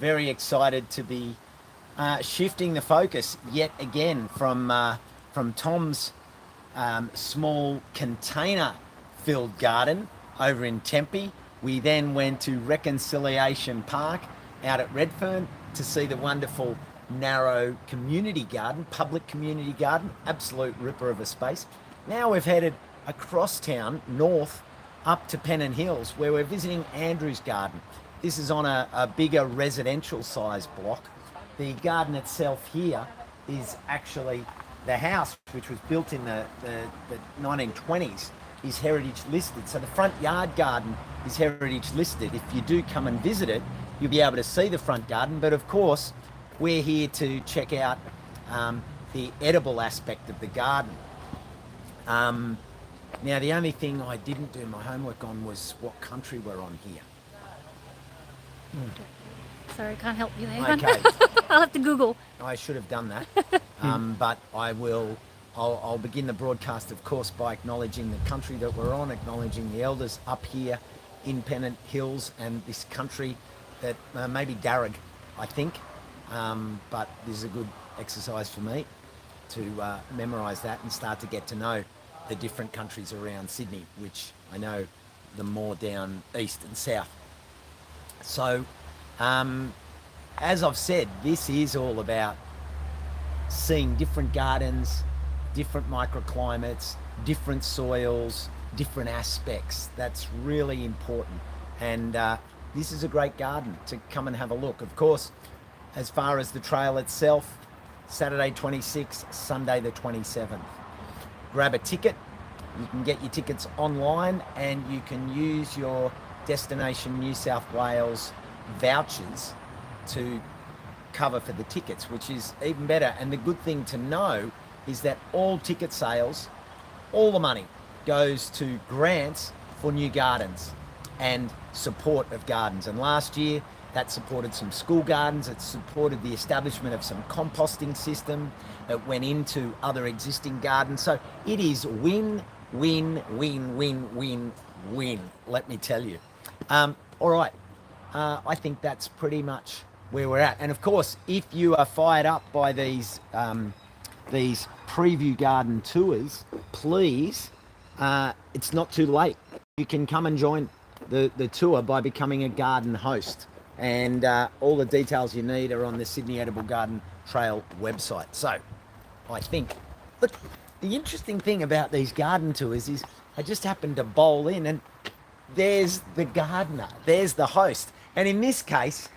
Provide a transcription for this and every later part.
very excited to be shifting the focus yet again from Tom's small container-filled garden over in Tempe. We then went to Reconciliation Park out at Redfern to see the wonderful narrow community garden, public community garden, absolute ripper of a space. Now we've headed across town, north, up to Pennant Hills, where we're visiting Andrew's garden. This is on a bigger residential size block. The garden itself here is actually the house, which was built in the 1920s, is heritage listed. So the front yard garden is heritage listed. If you do come and visit it, you'll be able to see the front garden. But of course, we're here to check out the edible aspect of the garden. Now, the only thing I didn't do my homework on was what country we're on here. Sorry, can't help you there. Okay. I'll have to Google. I should have done that, but I'll begin the broadcast, of course, by acknowledging the country that we're on, acknowledging the elders up here in Pennant Hills and this country that maybe Darug, I think, but this is a good exercise for me to memorise that and start to get to know the different countries around Sydney, which I know the more down east and south. So, as I've said, this is all about seeing different gardens, different microclimates, different soils, different aspects. That's really important. And this is a great garden to come and have a look. Of course, as far as the trail itself, Saturday 26th, Sunday the 27th. Grab a ticket. You can get your tickets online and you can use your Destination New South Wales vouchers to cover for the tickets, which is even better. And the good thing to know is that all ticket sales, all the money goes to grants for new gardens and support of gardens. And last year that supported some school gardens, it supported the establishment of some composting system that went into other existing gardens. So it is win, win, win, win, win, win, let me tell you. All right, I think that's pretty much where we're at. And of course, if you are fired up by these preview garden tours, please, it's not too late. You can come and join the tour by becoming a garden host. And all the details you need are on the Sydney Edible Garden Trail website. So I think, look, the interesting thing about these garden tours is I just happened to bowl in and there's the gardener, there's the host. And in this case,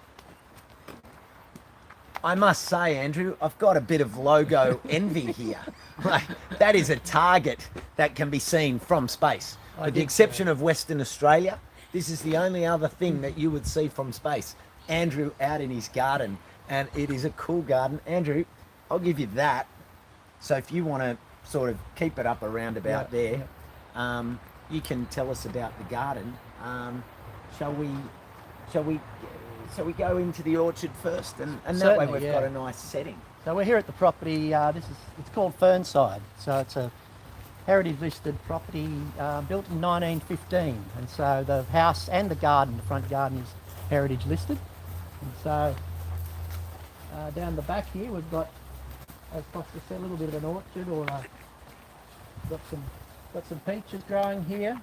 I must say, Andrew, I've got a bit of logo envy here. Like, that is a target that can be seen from space. With the exception of Western Australia, this is the only other thing that you would see from space. Andrew out in his garden, and it is a cool garden. Andrew, I'll give you that. So if you want to sort of keep it up around about there, you can tell us about the garden. Shall we go into the orchard first, and that way we've got a nice setting. So we're here at the property. It's called Fernside. So it's a heritage listed property built in 1915, and so the house and the garden, the front garden, is heritage listed. And so down the back here we've got, as Foster said, a little bit of an orchard, or got some peaches growing here.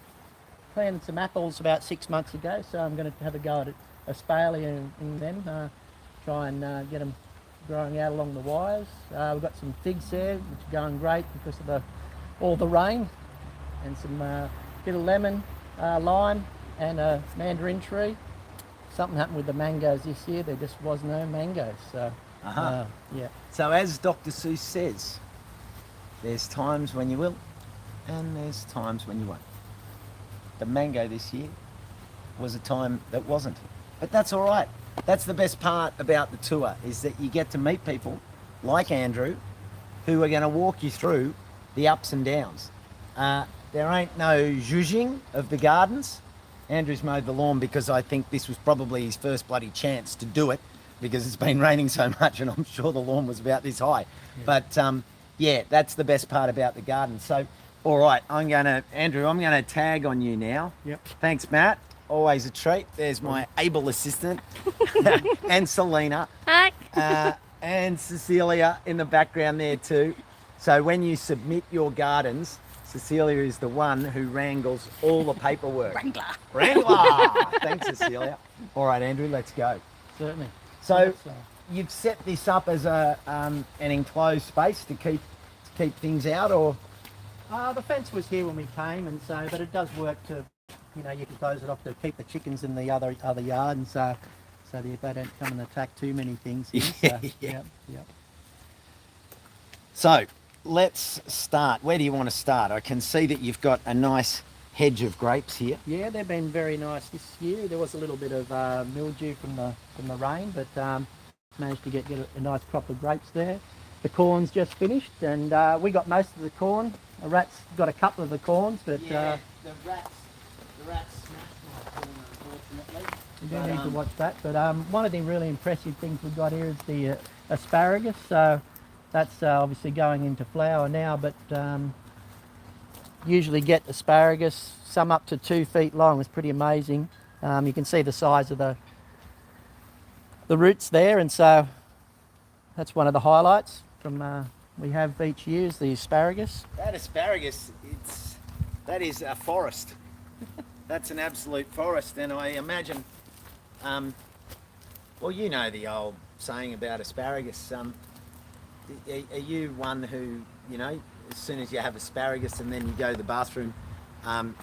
Planted some apples about 6 months ago, so I'm going to have a go at Asparagus in them, try and get them growing out along the wires. We've got some figs there, which are going great because of all the rain, and some bit of lemon, lime, and a mandarin tree. Something happened with the mangoes this year. There just was no mangoes. So, yeah. So as Dr. Seuss says, there's times when you will, and there's times when you won't. The mango this year was a time that wasn't. But that's all right. That's the best part about the tour, is that you get to meet people like Andrew who are going to walk you through the ups and downs. There ain't no zhuzhing of the gardens. Andrew's mowed the lawn because I think this was probably his first bloody chance to do it, because it's been raining so much and I'm sure the lawn was about this high. Yeah. But yeah, that's the best part about the garden. So, all right, Andrew, I'm going to tag on you now. Yep. Thanks, Matt. always a treat. There's my able assistant and Selena Hi. and Cecilia in the background there too. So when you submit your gardens, Cecilia is the one who wrangles all the paperwork. Wrangler! Thanks, Cecilia. All right, Andrew, let's go. Certainly. So you've set this up as an enclosed space to keep things out, or? The fence was here when we came, and so, but it does work to, you can close it off to keep the chickens in the other yard, and so they don't come and attack too many things here. So, Yeah. Yep. So let's start. Where do you want to start? I can see that you've got a nice hedge of grapes here. Yeah, they've been very nice this year. There was a little bit of mildew from the rain, but managed to get a nice crop of grapes there. The corn's just finished, and we got most of the corn. The rats got a couple of the corns, but the rats smashed my corn, unfortunately. you do need to watch that. But one of the really impressive things we've got here is the asparagus. So that's obviously going into flower now, but usually get asparagus, some up to 2 feet long. It's pretty amazing. You can see the size of the roots there, and so that's one of the highlights from we have each year is the asparagus. That asparagus, that is a forest. That's an absolute forest, and I imagine, well, you know the old saying about asparagus. Are you one who, as soon as you have asparagus and then you go to the bathroom,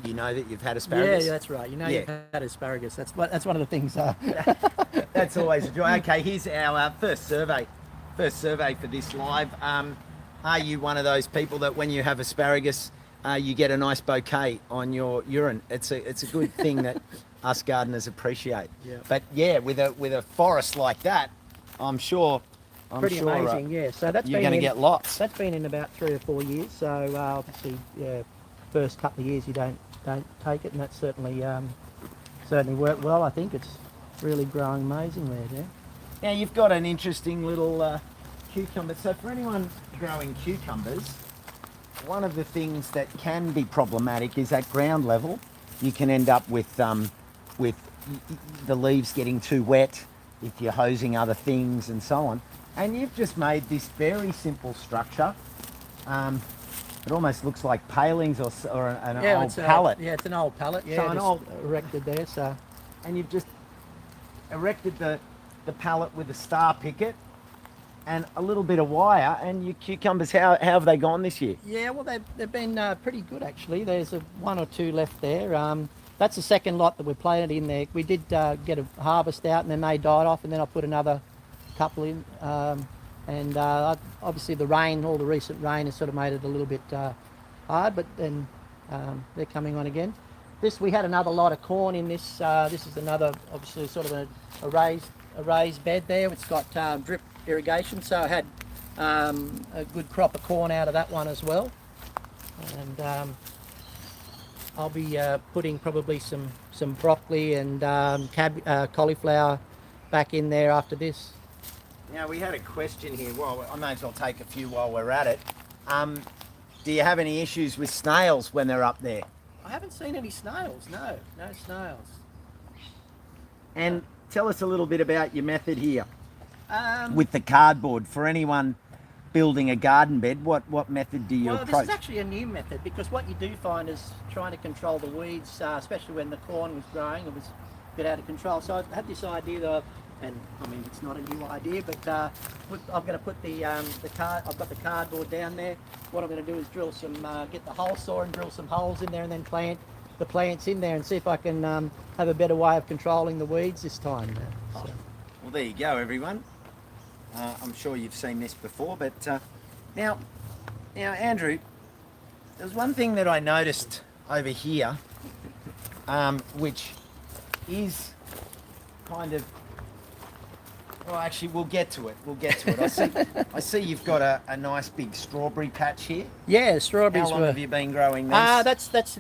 you know that you've had asparagus? Yeah, that's right. You've had asparagus. That's one of the things. That's always a joy. Okay, here's our first survey for this live. Are you one of those people that when you have asparagus, you get a nice bouquet on your urine? It's a good thing that us gardeners appreciate. Yeah. But yeah, with a forest like that, I'm sure. Pretty amazing, yeah. So that's you're going to get lots. That's been in about 3 or 4 years. So obviously, first couple of years you don't take it, and that's certainly worked well. I think it's really growing amazingly there. Now you've got an interesting little cucumber. So for anyone growing cucumbers, one of the things that can be problematic is at ground level, you can end up with the leaves getting too wet if you're hosing other things and so on. And you've just made this very simple structure. It almost looks like palings or an old pallet. It's an old pallet. Yeah, So an old erected there. So, and you've just erected the pallet with a star picket and a little bit of wire, and your cucumbers, how have they gone this year? yeah, well they've been pretty good actually. There's 1 or 2 left there. That's the second lot that we planted in there. We did get a harvest out, and then they died off, and then I put another couple in. And obviously the rain, all the recent rain has sort of made it a little bit hard, but then they're coming on again. We had another lot of corn in this. This is another, obviously, sort of a raised bed there. It's got drip irrigation, so I had a good crop of corn out of that one as well. And I'll be putting probably some broccoli and cauliflower back in there after this. Now, we had a question here. Well, I may as well take a few while we're at it. Do you have any issues with snails when they're up there? I haven't seen any snails, no snails. And tell us a little bit about your method here with the cardboard. For anyone building a garden bed, what method do you approach? This is actually a new method, because what you do find is trying to control the weeds, especially when the corn was growing, it was a bit out of control. So I had this idea that, and I mean it's not a new idea, but I'm going to put I've got the cardboard down there. What I'm going to do is drill some, get the hole saw and drill some holes in there, and then plant the plants in there and see if I can have a better way of controlling the weeds this time. So. Well, there you go, everyone. I'm sure you've seen this before, but now, Andrew, there's one thing that I noticed over here, which is kind of, well, actually, we'll get to it. I see you've got a nice big strawberry patch here. Yeah, strawberries. How long have you been growing this? That's that's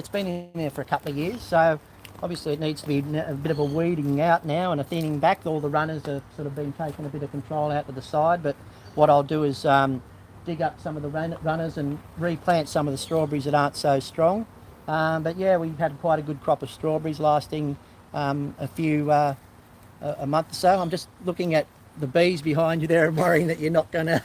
been in there for a couple of years. So obviously it needs to be a bit of a weeding out now and a thinning back. All the runners have sort of been taking a bit of control out to the side. But what I'll do is dig up some of the runners and replant some of the strawberries that aren't so strong. But yeah, we've had quite a good crop of strawberries lasting a month or so. I'm just looking at the bees behind you there and worrying that you're not going to...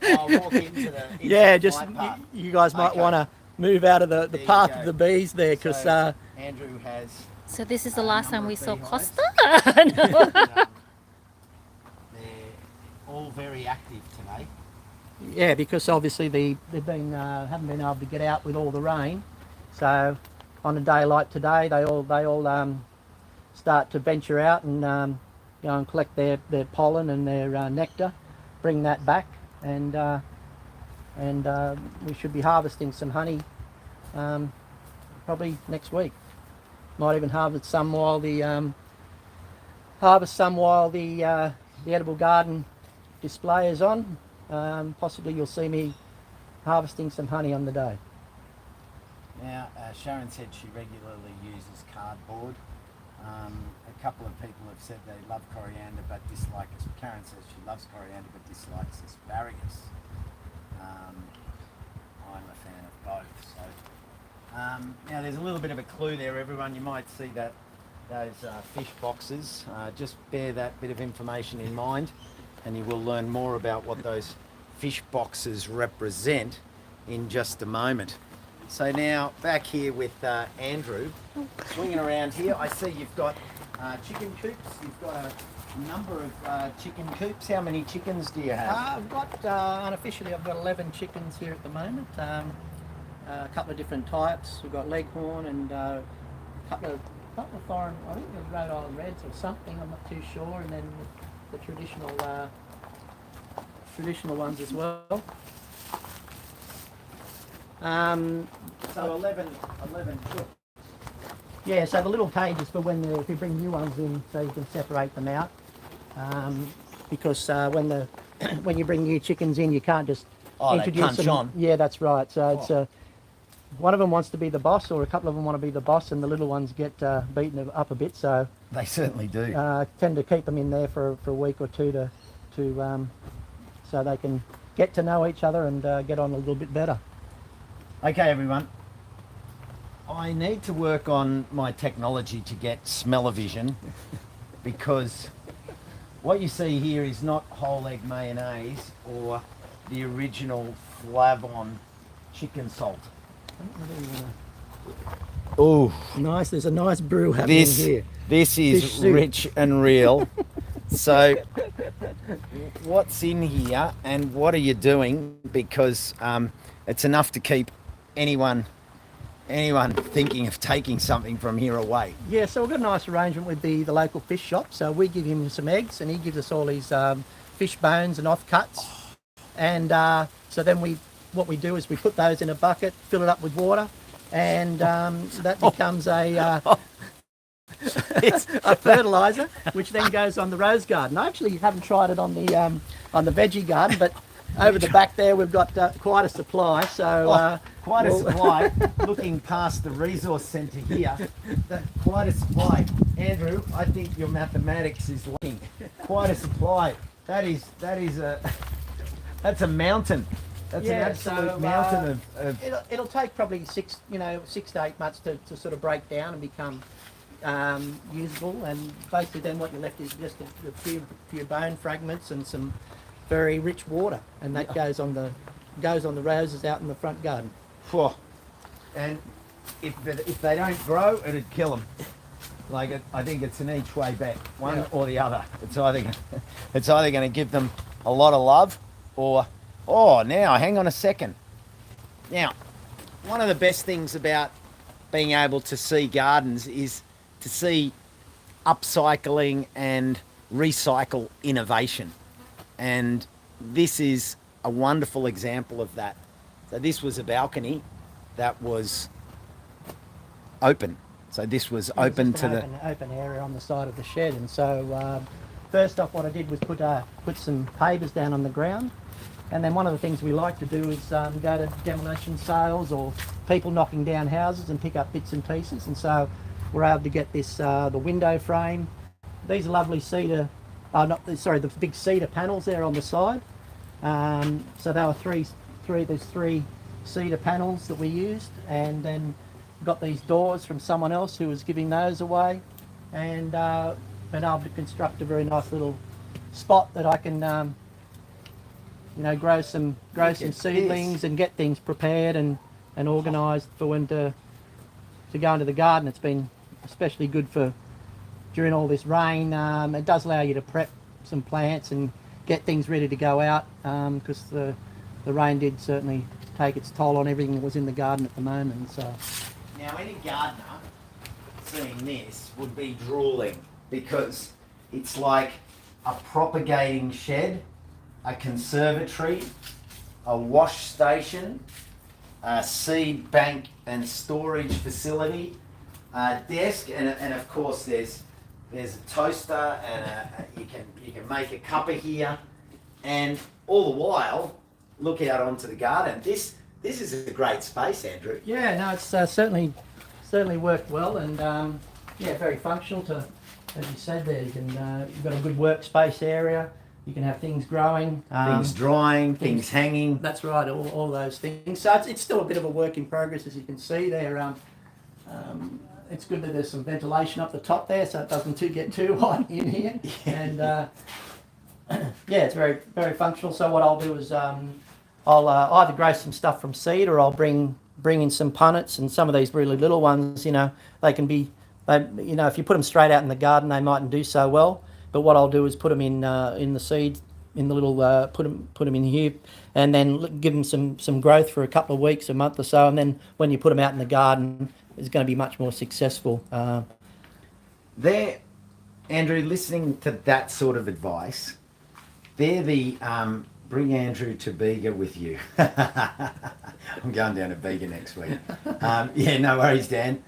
I'll walk into the Yeah, just flight path. you guys might Okay. want to move out of the There you path go. of the bees there, because So, Andrew has So this is the A last time number we of saw beehives. Costa? No. they're all very active today. yeah, because obviously they've been haven't been able to get out with all the rain. So on a day like today, they all start to venture out and go and collect their pollen and their nectar, bring that back, and we should be harvesting some honey probably next week. Might even harvest some while the edible garden display is on. Possibly you'll see me harvesting some honey on the day. Now, Sharon said she regularly uses cardboard. A couple of people have said they love coriander but dislike it. Karen says she loves coriander but dislikes asparagus. I'm a fan of both. So now there's a little bit of a clue there, everyone. You might see that those fish boxes. Just bear that bit of information in mind, and you will learn more about what those fish boxes represent in just a moment. So now back here with Andrew, swinging around here. I see you've got chicken coops. You've got a number of chicken coops. How many chickens do you have? I've got unofficially I've got 11 chickens here at the moment. A couple of different types. We've got leghorn and a couple of foreign. I think they're Rhode Island Reds or something. I'm not too sure. And then the traditional ones as well. So 11 coops. Yeah, so the little cages for if you bring new ones in, so you can separate them out. Because when you bring new chickens in, you can't just They introduce punch them. on. Yeah, that's right. So it's one of them wants to be the boss, or a couple of them want to be the boss, and the little ones get beaten up a bit. So They certainly do. tend to keep them in there for a week or two to so they can get to know each other and get on a little bit better. Okay, everyone. I need to work on my technology to get smell-o-vision because what you see here is not whole egg mayonnaise or the original Flavon chicken salt. Oh, Nice. There's a nice brew happening here. this is Fish soup. rich and real. So, what's in here and what are you doing? Because it's enough to keep anyone thinking of taking something from here away. Yeah, so we've got a nice arrangement with the local fish shop. So we give him some eggs and he gives us all his fish bones and offcuts. And so then what we do is we put those in a bucket, fill it up with water, and that becomes a fertilizer, which then goes on the rose garden. I actually haven't tried it on the veggie garden, but over the back there we've got quite a supply. So Quite a supply. Looking past the resource centre here, quite a supply. Andrew, I think your mathematics is lacking. Quite a supply. That's a mountain. That's an absolute mountain of it'll take probably 6 to 8 months to sort of break down and become usable, and basically then what you're left is just a few bone fragments and some very rich water, and that goes on the roses out in the front garden. Phew. And if they don't grow, it'd kill them. I think it's an each way bet, one or the other. It's either going to give them a lot of love, or now hang on a second. Now, one of the best things about being able to see gardens is to see upcycling and recycle innovation, and this is a wonderful example of that. So this was a balcony that was open. So this was open to the open area on the side of the shed, and so first off, what I did was put some pavers down on the ground, and then one of the things we like to do is go to demolition sales or people knocking down houses and pick up bits and pieces, and so we're able to get this the window frame. These are lovely cedar, the big cedar panels there on the side. So they were three cedar panels that we used, and then got these doors from someone else who was giving those away, and been able to construct a very nice little spot that I can grow some seedlings and get things prepared and organised for when to go into the garden. It's been especially good for during all this rain. It does allow you to prep some plants and get things ready to go out, because the rain did certainly take its toll on everything that was in the garden at the moment. So now any gardener seeing this would be drooling, because it's like a propagating shed, a conservatory, a wash station, a seed bank and storage facility, a desk, and of course there's a toaster, and you can make a cuppa here, and all the while look out onto the garden. This is a great space, Andrew. yeah, no, it's certainly worked well, and very functional. To, as you said there, you can you've got a good workspace area. You can have things growing, Things drying, things hanging. That's right, all those things. So it's still a bit of a work in progress, as you can see there. It's good that there's some ventilation up the top there, so it doesn't get too hot in here. And it's very, very functional. So what I'll do is I'll either grow some stuff from seed, or I'll bring in some punnets, and some of these really little ones. They can be, if you put them straight out in the garden, they mightn't do so well. But what I'll do is put them in the seed, in the little put them in here, and then give them some growth for a couple of weeks, a month or so, and then when you put them out in the garden, it's going to be much more successful. There, Andrew, listening to that sort of advice, they're the bring Andrew to Bega with you. I'm going down to Bega next week. No worries, Dan.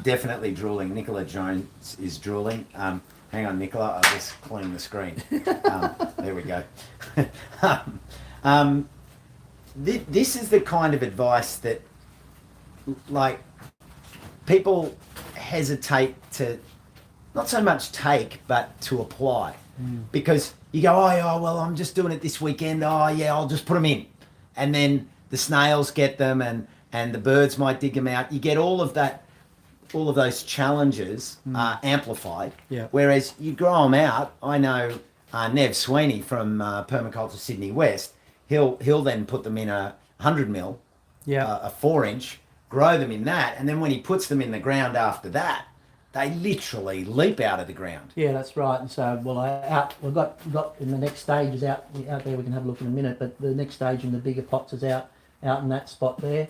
Definitely drooling. Nicola Jones is drooling. Hang on, Nicola, I'll just clean the screen. There we go. This is the kind of advice that, like, people hesitate to, not so much take, but to apply. Because you go, well, I'm just doing it this weekend. I'll just put them in. And then the snails get them, and the birds might dig them out. You get all of those challenges amplified. Yeah. Whereas you grow them out. I know Nev Sweeney from Permaculture Sydney West, he'll then put them in a 100 mil, a 4-inch, grow them in that, and then when he puts them in the ground after that, they literally leap out of the ground. Yeah, that's right. And so, we've got in the next stage is out there. We can have a look in a minute, but the next stage in the bigger pots is out in that spot there.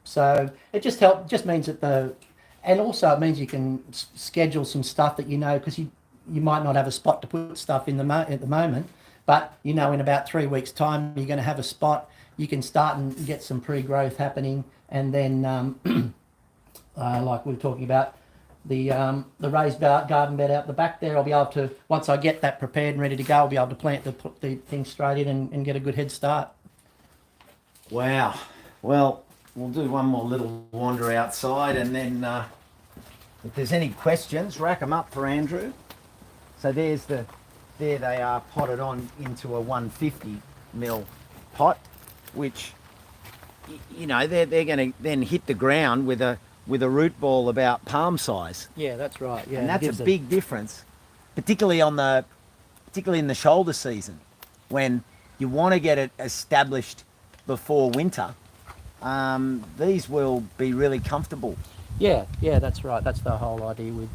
So it just means that and also it means you can schedule some stuff that because you might not have a spot to put stuff in at the moment, but in about 3 weeks' time you're going to have a spot. You can start and get some pre-growth happening, and then like we were talking about the raised garden bed out the back there, I'll be able to, once I get that prepared and ready to go, I'll be able to plant the things straight in and get a good head start. Wow. Well, we'll do one more little wander outside, and then if there's any questions, rack them up for Andrew. So there they are, potted on into a 150 mil pot, which they're going to then hit the ground with a root ball about palm size. Yeah, that's right. Yeah, and that's a big difference, particularly in the shoulder season, when you want to get it established before winter. These will be really comfortable. Yeah, that's right. That's the whole idea with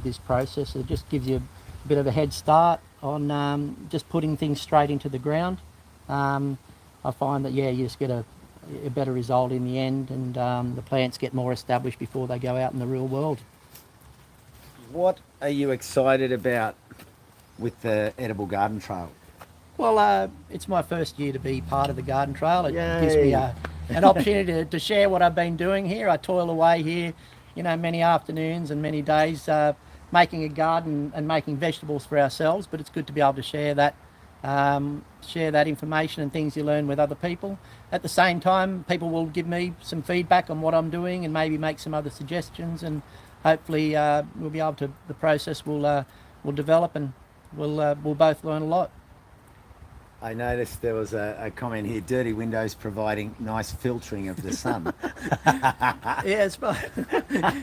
this process. It just gives you a bit of a head start on just putting things straight into the ground. I find that you just get a better result in the end, and the plants get more established before they go out in the real world. What are you excited about with the Edible Garden Trail? Well, it's my first year to be part of the garden trail. It gives me an opportunity to share what I've been doing here. I toil away here, many afternoons and many days making a garden and making vegetables for ourselves, but it's good to be able to share that information and things you learn with other people. At the same time, people will give me some feedback on what I'm doing and maybe make some other suggestions, and hopefully we'll be able to, the process will develop, and we'll both learn a lot. I noticed there was a comment here, dirty windows providing nice filtering of the sun. Yes, but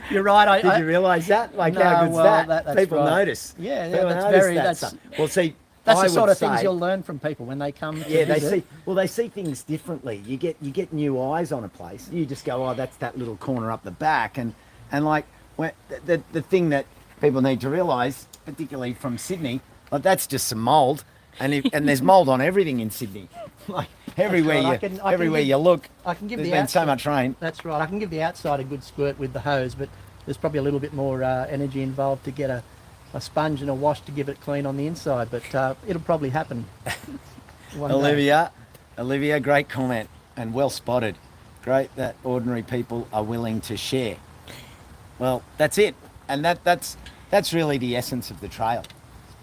you're right. Did you realise that? Like, No, how good's well, that? that's People right. notice. Yeah, People that's notice very. that That's stuff. Well, see, that's I the sort would of things say- you'll learn from people when they come. To Yeah, they visit. see things differently. You get new eyes on a place. You just go, oh, that's that little corner up the back, and like the thing that people need to realise, particularly from Sydney, like that's just some mould, and there's mould on everything in Sydney. Like everywhere right. everywhere you look, I can give there's the been so outside- much rain. That's right. I can give the outside a good squirt with the hose, but there's probably a little bit more energy involved to get a sponge and a wash to give it clean on the inside. But it'll probably happen. one day. Olivia, great comment and well spotted. Great that ordinary people are willing to share. Well, that's it, and that's really the essence of the trail.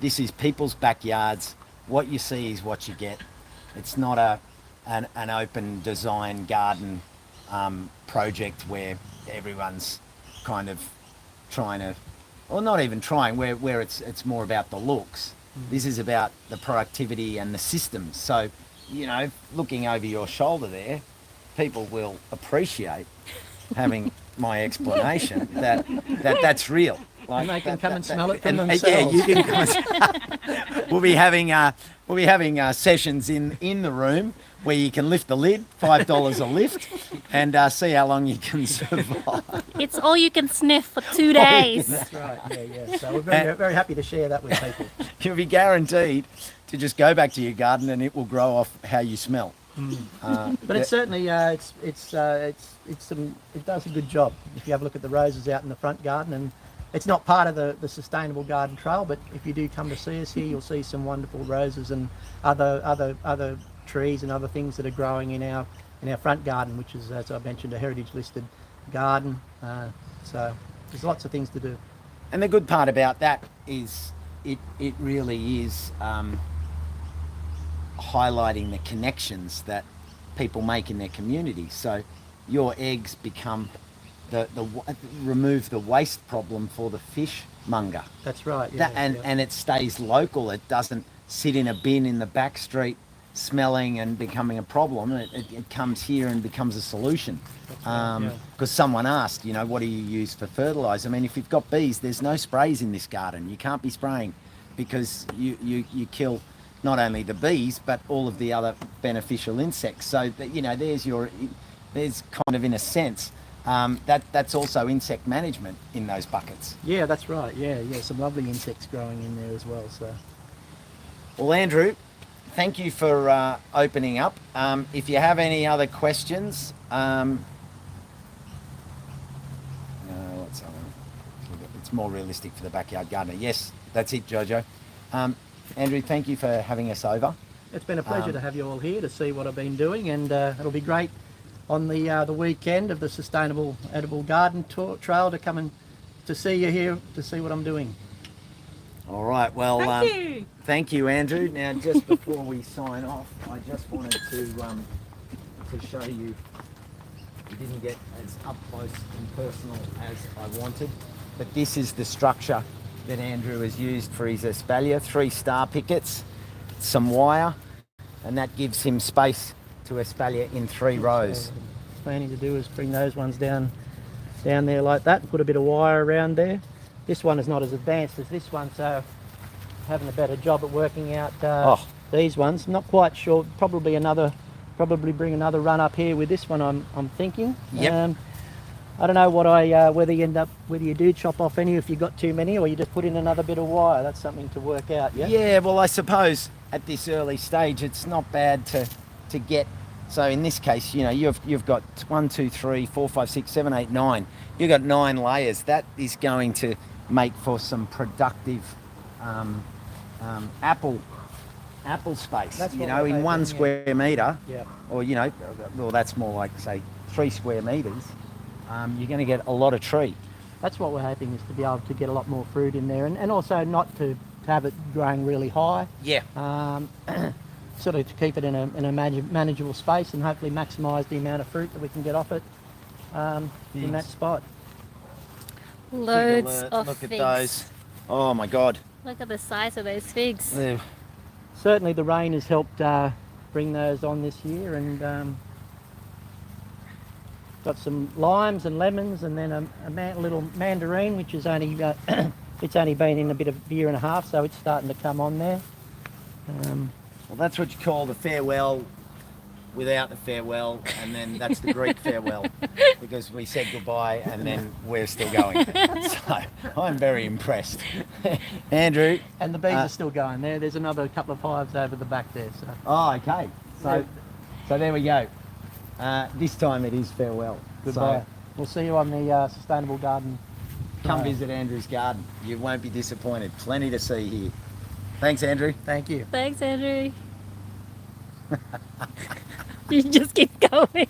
This is people's backyards. What you see is what you get. It's not an open design garden project where everyone's kind of trying to, or not even trying, where it's more about the looks. This is about the productivity and the systems. So, looking over your shoulder there, people will appreciate having my explanation that's real. And they can come and smell it from Yeah, themselves. you can come. We'll be having sessions in the room where you can lift the lid, $5 a lift, and see how long you can survive. It's all you can sniff for 2 days. That's right. Yeah. So we're very happy to share that with people. You'll be guaranteed to just go back to your garden and it will grow off how you smell. But it's certainly it does a good job. If you have a look at the roses out in the front garden, and it's not part of the sustainable garden trail, but if you do come to see us here, you'll see some wonderful roses and other trees and other things that are growing in our front garden, which is, as I mentioned, a heritage listed garden. So there's lots of things to do. And the good part about that is it really is highlighting the connections that people make in their community. So your eggs become remove the waste problem for the fish monger. That's right. Yeah, And it stays local. It doesn't sit in a bin in the back street smelling and becoming a problem. It comes here and becomes a solution. Because someone asked, what do you use for fertiliser? I mean, if you've got bees, there's no sprays in this garden. You can't be spraying because you kill not only the bees but all of the other beneficial insects. So that, there's kind of, in a sense, that's also insect management in those buckets. Yeah, that's right. Yeah. Some lovely insects growing in there as well. So. Well, Andrew, thank you for opening up. If you have any other questions, it's more realistic for the backyard gardener. Yes, that's it, Jojo. Andrew, thank you for having us over. It's been a pleasure to have you all here to see what I've been doing, and it'll be great on the weekend of the Sustainable Edible Garden Trail to come and to see you here to see what I'm doing. All right, well, Thank you. thank you, Andrew. Now, just before we sign off, I just wanted to show you, we didn't get as up close and personal as I wanted, but this is the structure that Andrew has used for his espalier. 3 star pickets, some wire, and that gives him space to espalier in 3 rows. So, planning to do is bring those ones down there like that, put a bit of wire around there. This one is not as advanced as this one, so having a better job at working out these ones. Not quite sure. Probably bring another run up here with this one. I'm thinking. Yep. I don't know whether you do chop off any if you got too many, or you just put in another bit of wire. That's something to work out. Yeah. Yeah, well, I suppose at this early stage, it's not bad to get. So in this case, you've got 1, 2, 3, 4, 5, 6, 7, 8, 9. You've got 9 layers. That is going to make for some productive apple space. That's what in we're 1 hoping, square metre, Yeah. or well, that's more like, say, 3 square metres. You're going to get a lot of tree. That's what we're hoping, is to be able to get a lot more fruit in there, and also not to have it growing really high. Yeah. Sort of to keep it in a manageable space and hopefully maximise the amount of fruit that we can get off it in that spot. Loads of Look at figs. those. Oh my God. Look at the size of those figs. certainly the rain has helped bring those on this year, and got some limes and lemons, and then a little mandarin, which is only it's only been in a bit of a year and a half, so it's starting to come on there. Well, that's what you call the farewell without the farewell, and then that's the Greek farewell, because we said goodbye and then we're still going. So I'm very impressed. Andrew. And the bees are still going there. There's another couple of hives over the back there. So. Oh, okay. So there we go. This time it is farewell. Goodbye. So We'll see you on the Sustainable Garden. come visit Andrew's garden. You won't be disappointed. Plenty to see here. Thanks, Andrew. Thank you. Thanks, Andrew. You just keep going.